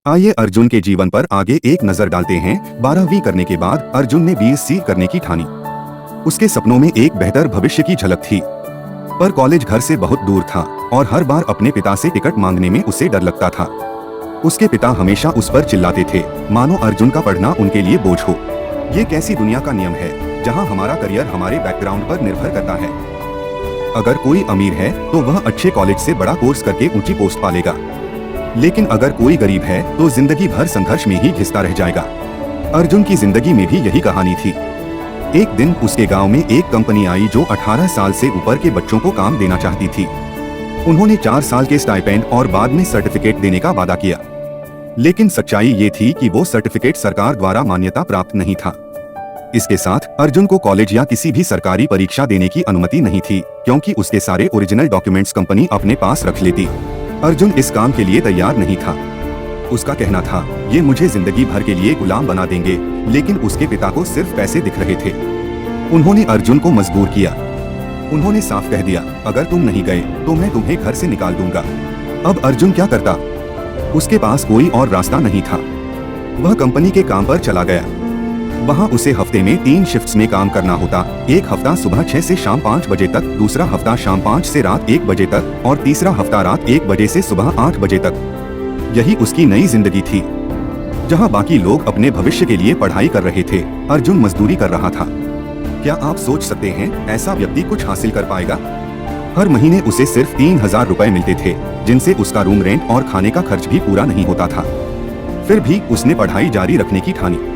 आइए अर्जुन के जीवन पर आगे एक नजर डालते हैं। 12वीं करने के बाद अर्जुन ने बीएससी करने की ठानी। उसके सपनों में एक बेहतर भविष्य की झलक थी, पर कॉलेज घर से बहुत दूर था और हर बार अपने पिता से टिकट मांगने में उसे डर लगता था। उसके पिता हमेशा उस पर चिल्लाते थे, मानो अर्जुन का पढ़ना उनके लिए बोझ हो। ये कैसी दुनिया का नियम है जहां हमारा करियर हमारे बैकग्राउंड पर निर्भर करता है। अगर कोई अमीर है तो वह अच्छे कॉलेज से बड़ा कोर्स करके ऊंची पोस्ट पालेगा, लेकिन अगर कोई गरीब है तो जिंदगी भर संघर्ष में ही घिसता रह जाएगा। अर्जुन की जिंदगी में भी यही कहानी थी। एक दिन उसके गांव में एक कंपनी आई जो 18 साल से ऊपर के बच्चों को काम देना चाहती थी। उन्होंने 4 साल के स्टाइपेंड और बाद में सर्टिफिकेट देने का वादा किया, लेकिन सच्चाई ये थी कि वो सर्टिफिकेट सरकार द्वारा मान्यता प्राप्त नहीं था। इसके साथ अर्जुन को कॉलेज या किसी भी सरकारी परीक्षा देने की अनुमति नहीं थी, क्योंकि उसके सारे ओरिजिनल डॉक्यूमेंट्स कंपनी अपने पास रख लेती। अर्जुन इस काम के लिए तैयार नहीं था। उसका कहना था, ये मुझे जिंदगी भर के लिए गुलाम बना देंगे, लेकिन उसके पिता को सिर्फ पैसे दिख रहे थे। उन्होंने अर्जुन को मजबूर किया। उन्होंने साफ कह दिया, अगर तुम नहीं गए तो मैं तुम्हें घर से निकाल दूंगा। अब अर्जुन क्या करता? उसके पास कोई और रास्ता नहीं था। वह कंपनी के काम पर चला गया। वहाँ उसे हफ्ते में 3 शिफ्ट्स में काम करना होता। एक हफ्ता सुबह 6 से शाम 5 बजे तक, दूसरा हफ्ता शाम 5 से रात 1 बजे तक और तीसरा हफ्ता रात 1 बजे से सुबह 8 बजे तक। यही उसकी नई जिंदगी थी। जहाँ बाकी लोग अपने भविष्य के लिए पढ़ाई कर रहे थे, अर्जुन मजदूरी कर रहा था। क्या आप सोच सकते हैं ऐसा व्यक्ति कुछ हासिल कर पाएगा? हर महीने उसे सिर्फ 3000 रुपए मिलते थे, जिनसे उसका रूम रेंट और खाने का खर्च भी पूरा नहीं होता था। फिर भी उसने पढ़ाई जारी रखने की ठानी।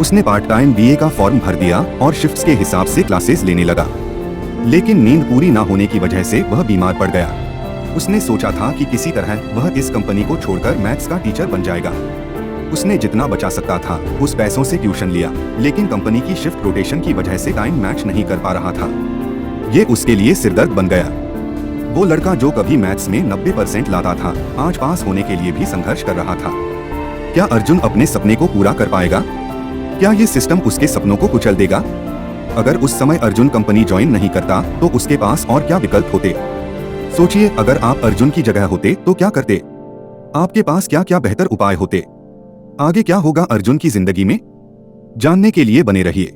उसने पार्ट टाइम बीए का फॉर्म भर दिया और शिफ्ट्स के हिसाब से क्लासेस लेने लगा, लेकिन नींद पूरी ना होने की वजह से वह बीमार पड़ गया। उसने सोचा था कि किसी तरह वह इस कंपनी को छोड़कर मैथ्स का टीचर बन जाएगा। उसने जितना बचा सकता था उस पैसों से ट्यूशन लिया, लेकिन कंपनी की शिफ्ट रोटेशन की वजह से टाइम मैच नहीं कर पा रहा था। ये उसके लिए सिरदर्द बन गया। वो लड़का जो कभी मैथ्स में 90% लाता था, आज पास होने के लिए भी संघर्ष कर रहा था। क्या अर्जुन अपने सपने को पूरा कर पाएगा? क्या ये सिस्टम उसके सपनों को कुचल देगा? अगर उस समय अर्जुन कंपनी ज्वाइन नहीं करता तो उसके पास और क्या विकल्प होते? सोचिए, अगर आप अर्जुन की जगह होते तो क्या करते? आपके पास क्या क्या बेहतर उपाय होते? आगे क्या होगा अर्जुन की जिंदगी में? जानने के लिए बने रहिए।